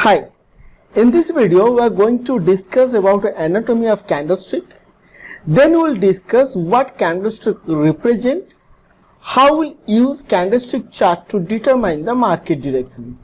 Hi, in this video we are going to discuss about anatomy of candlestick. Then we will discuss what candlestick represent, how we will use candlestick chart to determine the market direction.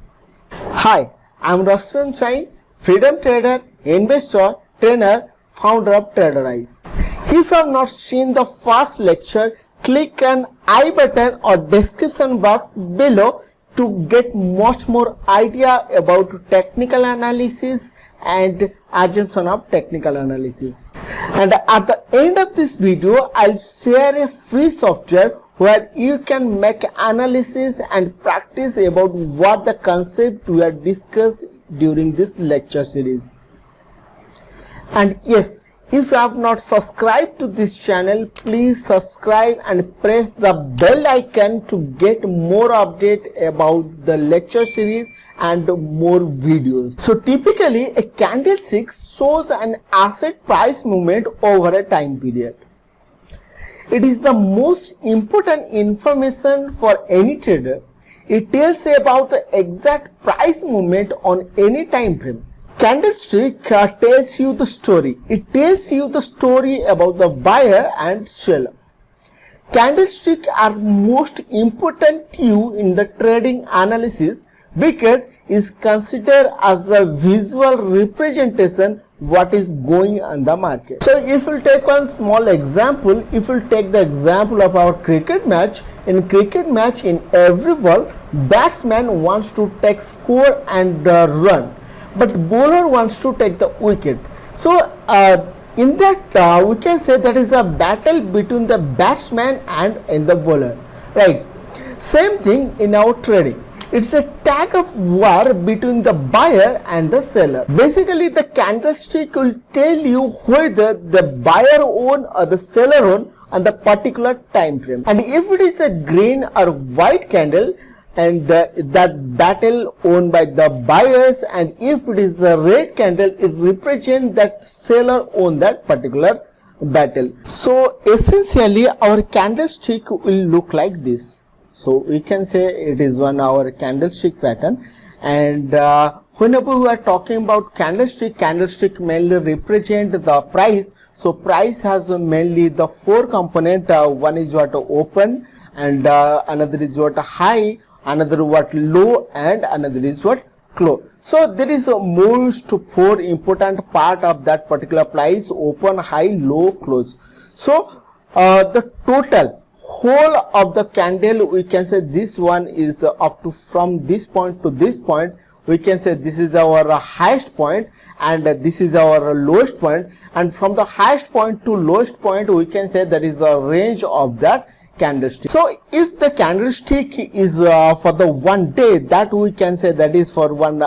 Hi, I am Rashwan Chai, freedom trader, investor, trainer, founder of Traderize. If you have not seen the first lecture, click on I button or description box below to get much more idea about technical analysis and assumption of technical analysis. And at the end of this video, I'll share a free software where you can make analysis and practice about what the concept we are discussed during this lecture series. And yes, if you have not subscribed to this channel, please subscribe and press the bell icon to get more update about the lecture series and more videos. So typically a candlestick shows an asset price movement over a time period. It is the most important information for any trader. It tells about the exact price movement on any time frame. Candlestick tells you the story. It tells you the story about the buyer and seller. Candlesticks are most important to you in the trading analysis because is considered as a visual representation what is going on the market. So if we take one small example, if we take the example of our cricket match, in cricket match in every ball, batsman wants to take score and run, but bowler wants to take the wicket. So in that we can say that is a battle between the batsman and in the bowler, right? Same thing in our trading. It's a tag of war between the buyer and the seller. Basically, the candlestick will tell you whether the buyer own or the seller own on the particular time frame. And if it is a green or white candle, and that battle owned by the buyers, and if it is the red candle, it represents that seller own that particular battle. So essentially our candlestick will look like this. So we can say it is one our candlestick pattern, and whenever we are talking about candlestick mainly represent the price. So price has mainly the four component. One is what open, and another is what high, another what low, and another is what close. So there is a most four important part of that particular price: open, high, low, close. So the total whole of the candle, we can say this one is up to from this point to this point. We can say this is our highest point and this is our lowest point, and from the highest point to lowest point we can say that is the range of that candlestick. So if the candlestick is for the one day, that we can say that is for one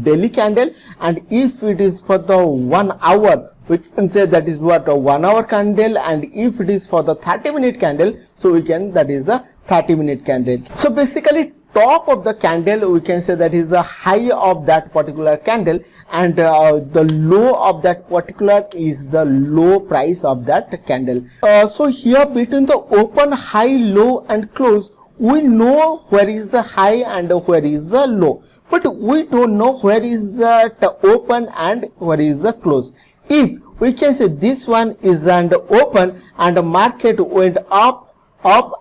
daily candle, and if it is for the 1 hour, we can say that is what a 1 hour candle, and if it is for the 30-minute candle, so we can that is the 30-minute candle. So basically top of the candle we can say that is the high of that particular candle, and the low of that particular is the low price of that candle. So here between the open, high, low and close, we know where is the high and where is the low, but we don't know where is the open and where is the close. If we can say this one is an open and the market went up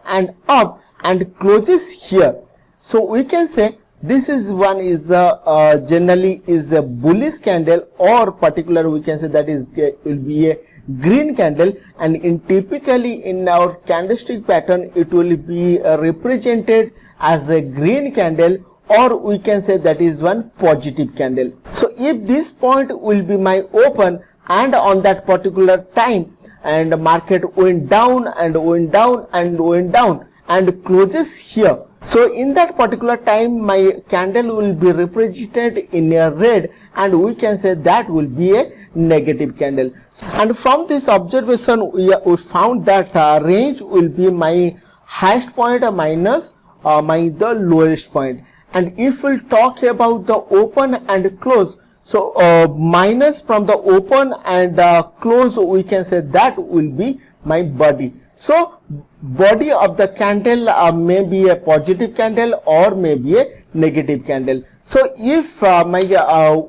and up and closes here, so we can say this is one is the generally is a bullish candle, or particular we can say that is will be a green candle, and in typically in our candlestick pattern it will be represented as a green candle, or we can say that is one positive candle. So if this point will be my open, and on that particular time and the market went down and went down and went down and closes here, so in that particular time my candle will be represented in a red, and we can say that will be a negative candle. And from this observation we found that range will be my highest point minus the lowest point. And if we'll talk about the open and close, so minus from the open and close, we can say that will be my body. So body of the candle may be a positive candle or may be a negative candle. So if my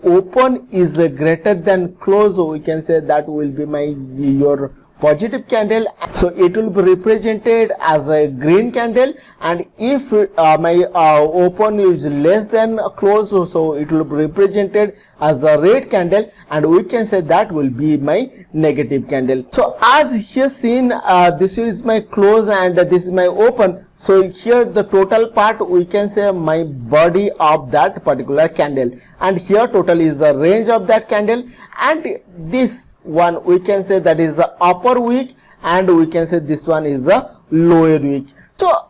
open is greater than close, we can say that will be your positive candle, so it will be represented as a green candle. And if my open is less than close, so it will be represented as the red candle, and we can say that will be my negative candle. So as here seen, this is my close and this is my open. So here the total part we can say my body of that particular candle, and here total is the range of that candle, and this one we can say that is the upper wick, and we can say this one is the lower wick. So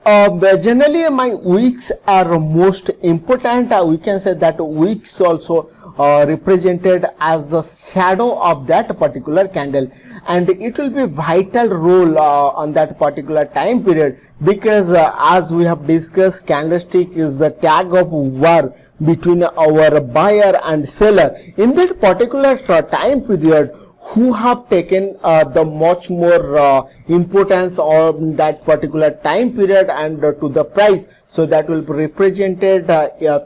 generally my wicks are most important. We can say that wicks also represented as the shadow of that particular candle, and it will be vital role on that particular time period, because as we have discussed, candlestick is the tag of war between our buyer and seller. In that particular time period, who have taken the much more importance on that particular time period and to the price, so that will be represented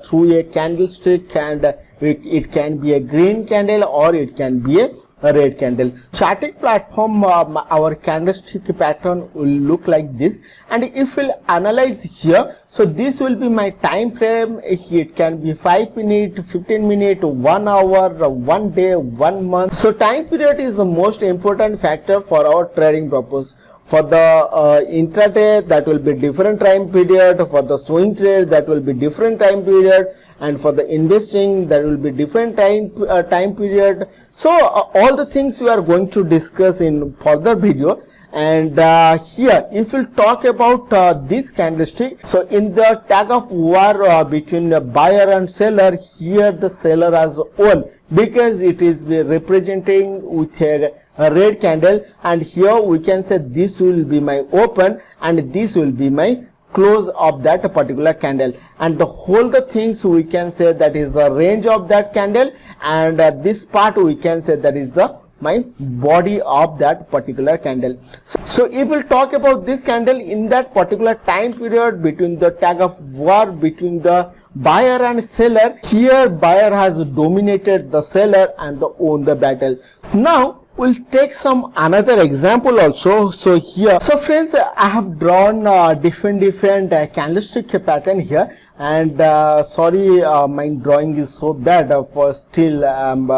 through a candlestick, and it can be a green candle or it can be a red candle. Charting platform, our candlestick pattern will look like this, and if we'll analyze here, so this will be my time frame. It can be 5 minutes, 15 minutes, 1 hour, 1 day, 1 month. So time period is the most important factor for our trading purpose. For the intraday, that will be different time period. For the swing trade, that will be different time period, and for the investing, that will be different time period. So all the things we are going to discuss in further video. And here if we talk about this candlestick, so in the tag of war between the buyer and seller, here the seller has won because it is representing with a red candle, and here we can say this will be my open and this will be my close of that particular candle, and the whole the things we can say that is the range of that candle, and this part we can say that is the my body of that particular candle. So if we'll talk about this candle in that particular time period between the tag of war between the buyer and seller, here buyer has dominated the seller and won the battle. Now we'll take some another example also. So here, so friends, I have drawn different candlestick pattern here, and sorry, my drawing is so bad, for still I'm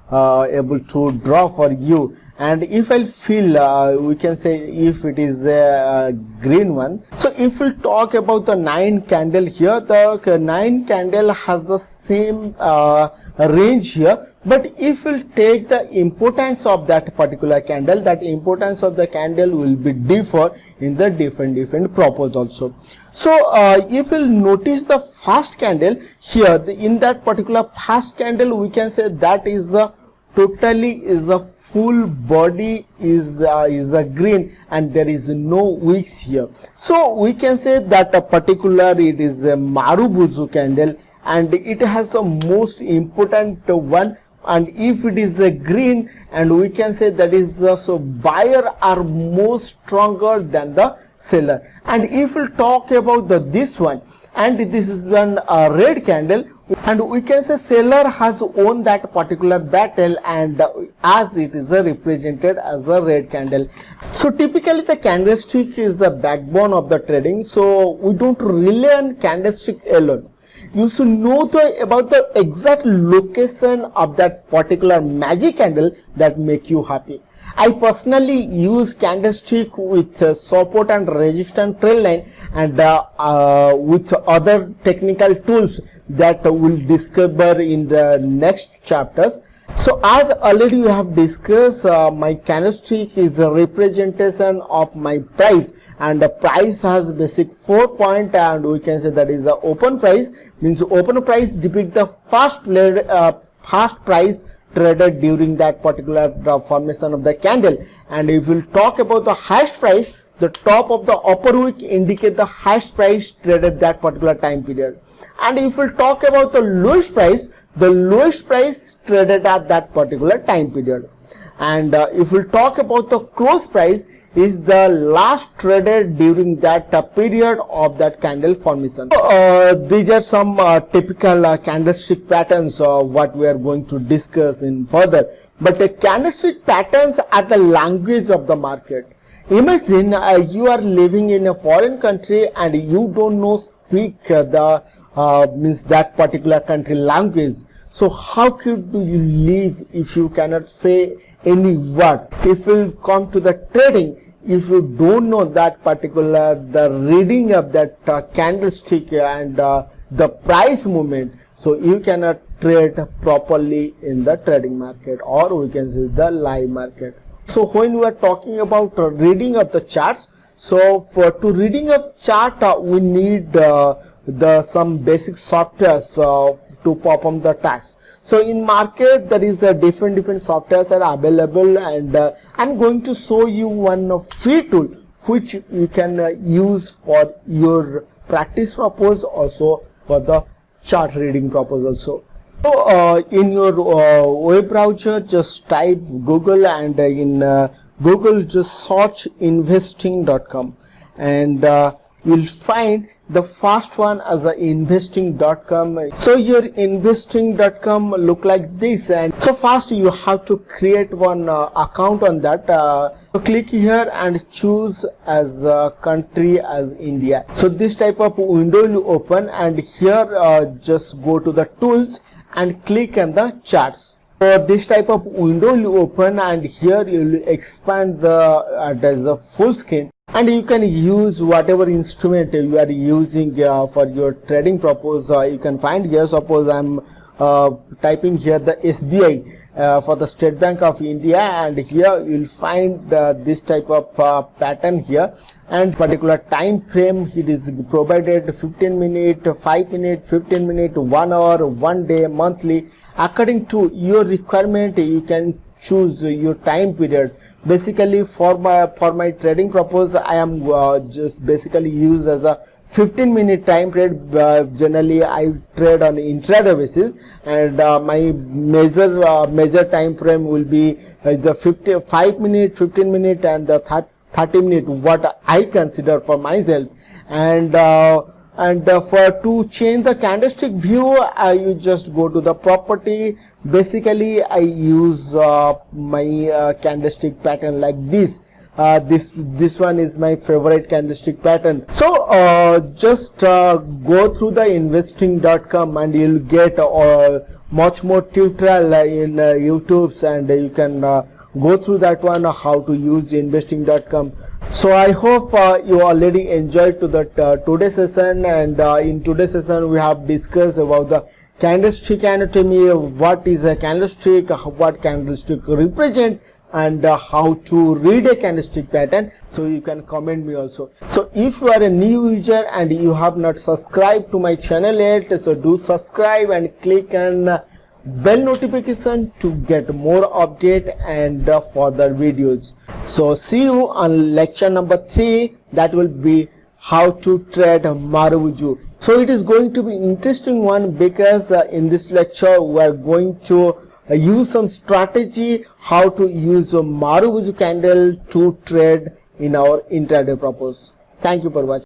able to draw for you. And if I feel we can say if it is a green one, so if we talk about the 9 candle here, the 9 candle has the same range here, but if we take the importance of that particular candle, that importance of the candle will be differ in the different purpose also. So if we'll notice the first candle here, in that particular first candle we can say that is the totally is the full body is a green, and there is no wicks here. So we can say that a particular it is a Marubozu candle, and it has the most important one. And if it is a green, and we can say that is the, so buyer are more stronger than the seller. And if we talk about the this one, and this is one red candle, and we can say seller has won that particular battle, and as it is represented as a red candle. So typically the candlestick is the backbone of the trading, so we don't rely on candlestick alone. You should know about the exact location of that particular magic candle that make you happy. I personally use candlestick with support and resistance trail line, and with other technical tools that we'll discover in the next chapters. So as already you have discussed, my candlestick is a representation of my price, and the price has basic 4 point, and we can say that is the open price. Means open price depict the first price traded during that particular formation of the candle. And if we'll talk about the highest price, the top of the upper wick indicate the highest price traded that particular time period. And if we'll talk about the lowest price traded at that particular time period. and if we talk about the close price, is the last traded during that period of that candle formation. So, these are some typical candlestick patterns what we are going to discuss in further. But the candlestick patterns are the language of the market. Imagine you are living in a foreign country and you don't know speak the means that particular country language. So how could you live if you cannot say any word? If you come to the trading, if you don't know that particular the reading of that candlestick and the price movement, so you cannot trade properly in the trading market, or we can say the live market. So when we are talking about reading of the charts, so for to reading a chart we need some basic softwares to perform the task. So in market there is different softwares are available, and I'm going to show you one free tool which you can use for your practice purpose, also for the chart reading purpose also. So in your web browser, just type Google, and in Google just search investing.com, and you'll find the first one as a investing.com. So your investing.com look like this, and so first you have to create one account on that. So click here and choose as a country as India. So this type of window will open, and here just go to the tools and click on the charts. So this type of window will open, and here you will expand the as a full screen, and you can use whatever instrument you are using for your trading purpose. You can find here, suppose I'm typing here the SBI for the State Bank of India, and here you'll find this type of pattern here, and particular time frame it is provided 15 minute, 5 minute, 15 minute, 1 hour, 1 day, monthly. According to your requirement you can choose your time period. Basically for my trading purpose I am just basically use as a 15-minute time period. Generally I trade on intraday basis, and my major time frame will be the 5 minute, 15 minute, and the 30 minute what I consider for myself. And for to change the candlestick view, you just go to the property. Basically I use my candlestick pattern like this. This one is my favorite candlestick pattern. So just go through the investing.com, and you'll get much more tutorial in YouTube's, and you can go through that one how to use investing.com. So I hope you already enjoyed to the today's session, and in today's session we have discussed about the candlestick anatomy, what is a candlestick, what candlestick represent, and how to read a candlestick pattern. So you can comment me also. So if you are a new user and you have not subscribed to my channel yet, so do subscribe and click on bell notification to get more update and further videos. So see you on lecture number 3, that will be how to trade Marubozu. So it is going to be interesting one, because in this lecture we are going to use some strategy how to use a Marubozu candle to trade in our intraday purpose. Thank you for watching.